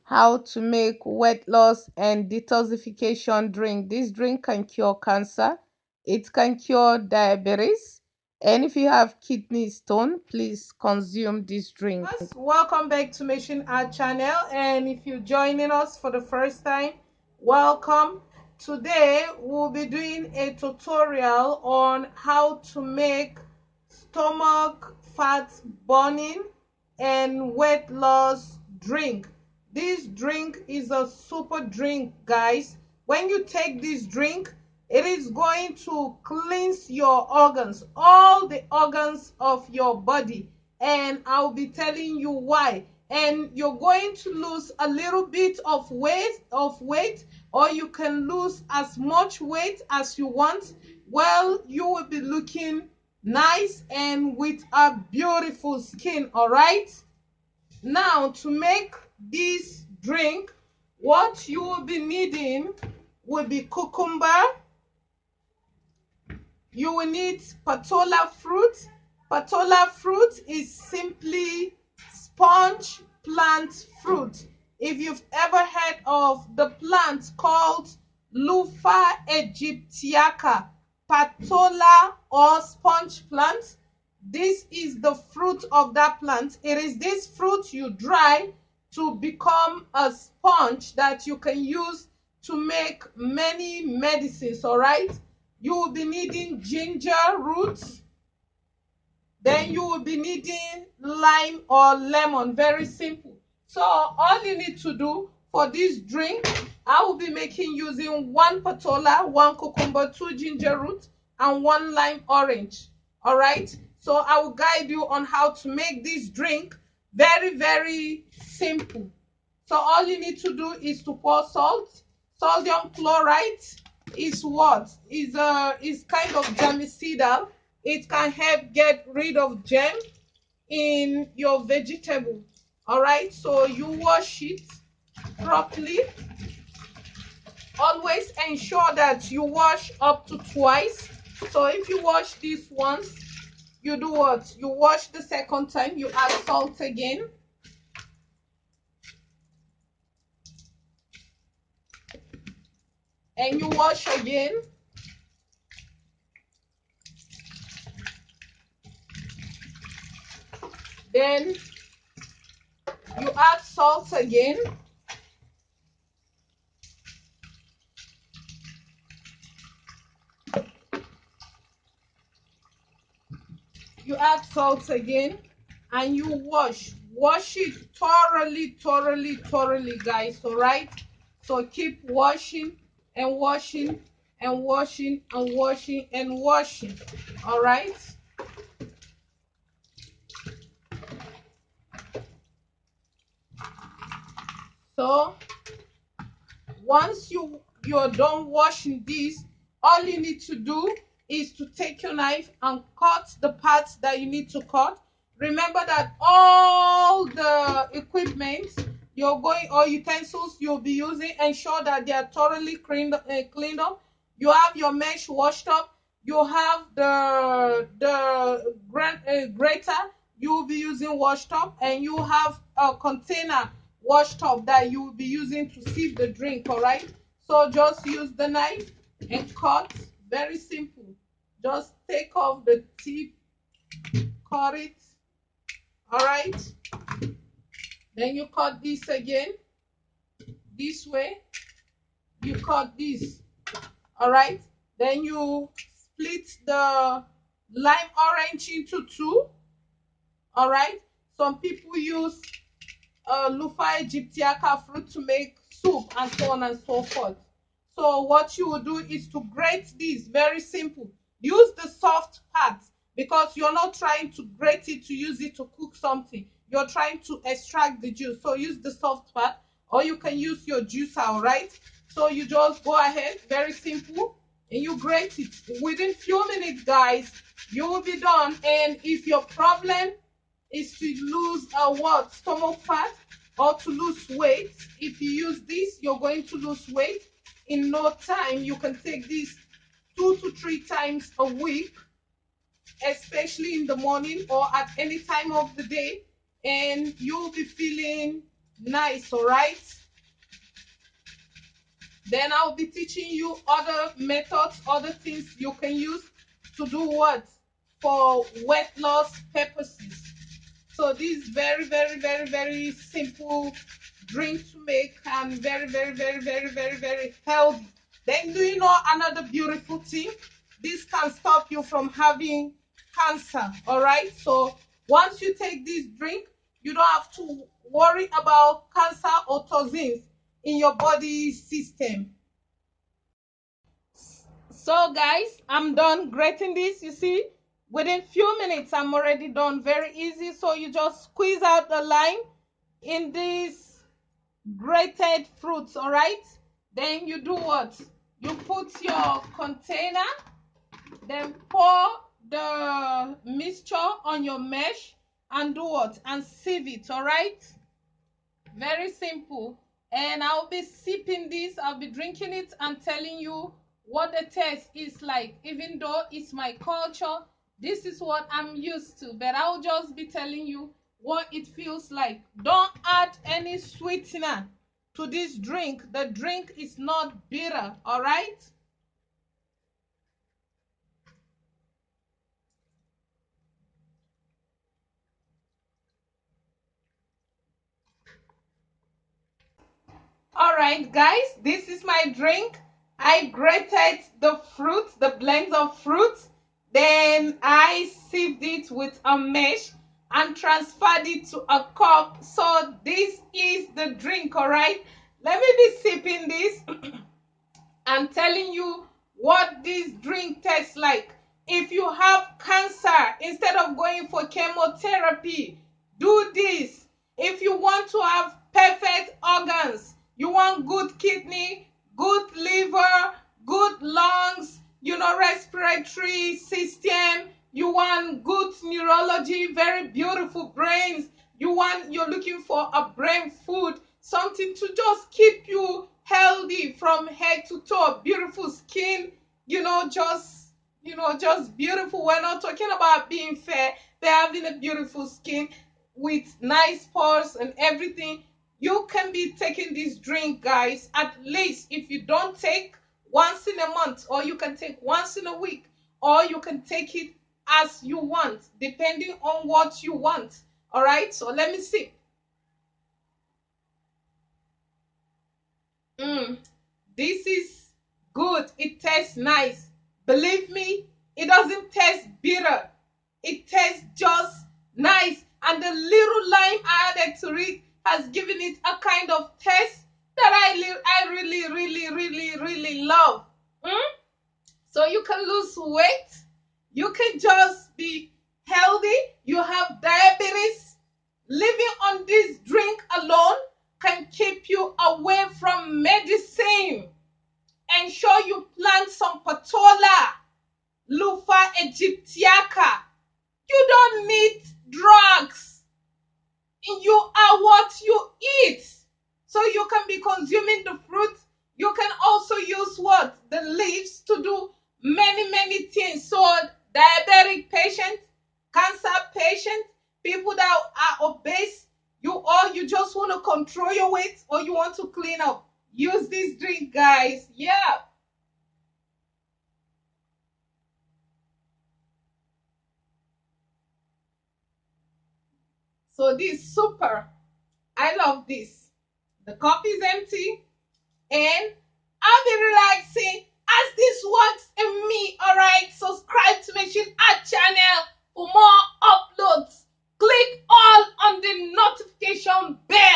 how to make weight loss and detoxification drink. This drink can cure cancer, it can cure diabetes, and if you have kidney stone, please consume this drink. Welcome back to Mission Art Channel, and if you're joining us for the first time, welcome. Today we'll be doing a tutorial on how to make stomach fat burning and weight loss drink. This drink is a super drink, guys. When you take this drink, it is going to cleanse your organs, all the organs of your body, and I'll be telling you why. And you're going to lose a little bit of weight, or you can lose as much weight as you want. Well, you will be looking nice and with a beautiful skin. All right, now to make this drink, what you will be needing will be cucumber. You will need patola fruit. Patola fruit is simply sponge plant fruit. If you've ever heard of the plant called Luffa aegyptiaca, patola or sponge plant, this is the fruit of that plant. It is this fruit you dry to become a sponge that you can use to make many medicines. All right, you will be needing ginger roots, then you will be needing lime or lemon. Very simple. So all you need to do for this drink, I will be making using one patola, one cucumber, two ginger roots, and one lime orange. All right, so I will guide you on how to make this drink. Very simple. So all you need to do is to pour salt. Sodium chloride is what? Is kind of germicidal. It can help get rid of germ in your vegetable. All right, so you wash it properly. Always ensure that you wash up to twice. So if you wash this once, you do what? You wash the second time, you add salt again, and you wash again. Then you add salt again. You add salt again, and you wash it thoroughly, guys. All right, so keep washing and washing and washing and washing and washing. All right, so once you're done washing this, all you need to do is to take your knife and cut the parts that you need to cut. Remember that all the equipment you're going, or utensils you'll be using, ensure that they are thoroughly cleaned up. You have your mesh washed up, you have the grater you will be using washed up, and you have a container washed up that you will be using to sieve the drink. All right, so just use the knife and cut. Very simple. Just take off the tip, cut it. All right, then you cut this again this way, you cut this. All right, then you split the lime orange into two. All right, some people use Luffa aegyptiaca fruit to make soup and so on and so forth. So what you will do is to grate this. Very simple. Use the soft part, because you're not trying to grate it to use it to cook something. You're trying to extract the juice. So use the soft part, or you can use your juicer. All right, so you just go ahead. Very simple, and you grate it. Within few minutes, guys, you will be done. And if your problem is to lose what, stomach fat, or to lose weight, if you use this, you're going to lose weight in no time. You can take this 2 to 3 times a week, especially in the morning or at any time of the day, and you'll be feeling nice, all right? Then I'll be teaching you other methods, other things you can use to do what? For weight loss purposes. So this is very, very, very, very simple drink to make and very, very, very, very, very, very healthy. Then do you know another beautiful thing? This can stop you from having cancer, all right? So once you take this drink, you don't have to worry about cancer or toxins in your body system. So guys, I'm done grating this. You see, within few minutes I'm already done. Very easy. So you just squeeze out the lime in these grated fruits, all right? Then you do what? You put your container, then pour the mixture on your mesh and do what? And sieve it, all right? Very simple. And I'll be sipping this, I'll be drinking it and telling you what the taste is like. Even though it's my culture, this is what I'm used to, but I'll just be telling you what it feels like. Don't add any sweetener to this drink. The drink is not bitter, all right? All right, guys, this is my drink. I grated the fruit, the blends of fruits. Then I sieved it with a mesh and transferred it to a cup. So this is the drink, all right? Let me be sipping this. I'm telling you what this drink tastes like. If you have cancer, instead of going for chemotherapy, do this. If you want to have perfect organs, you want good kidney, good liver, good lungs, respiratory system, you want good neurology, very beautiful brains, you're looking for a brain food, something to just keep you healthy from head to toe, beautiful skin, just beautiful. We're not talking about being fair, they're having a beautiful skin with nice pores and everything. You can be taking this drink, guys, at least. If you don't take once in a month, or you can take once in a week, or you can take it as you want, depending on what you want. All right, so let me see. Mm, this is good. It tastes nice. Believe me, it doesn't taste bitter. It tastes just nice. And the little lime I added to it has given it a kind of taste that I really, really, really, really love. Mm? So you can lose weight. You can just be healthy. You have diabetes. Living on this drink alone can keep you away from medicine. Ensure you plant some Patola, Lufa Egyptiaca. You don't need drugs. You are what you eat. So you can be consuming the fruit. You can also use what? The leaves to do many, many things. So diabetic patients, cancer patients, people that are obese, you just want to control your weight or you want to clean up. Use this drink, guys. Yeah. So this is super. I love this. The cup is empty and I'll be relaxing as this works in me. All right, subscribe to Machine Art channel for more uploads. Click all on the notification bell.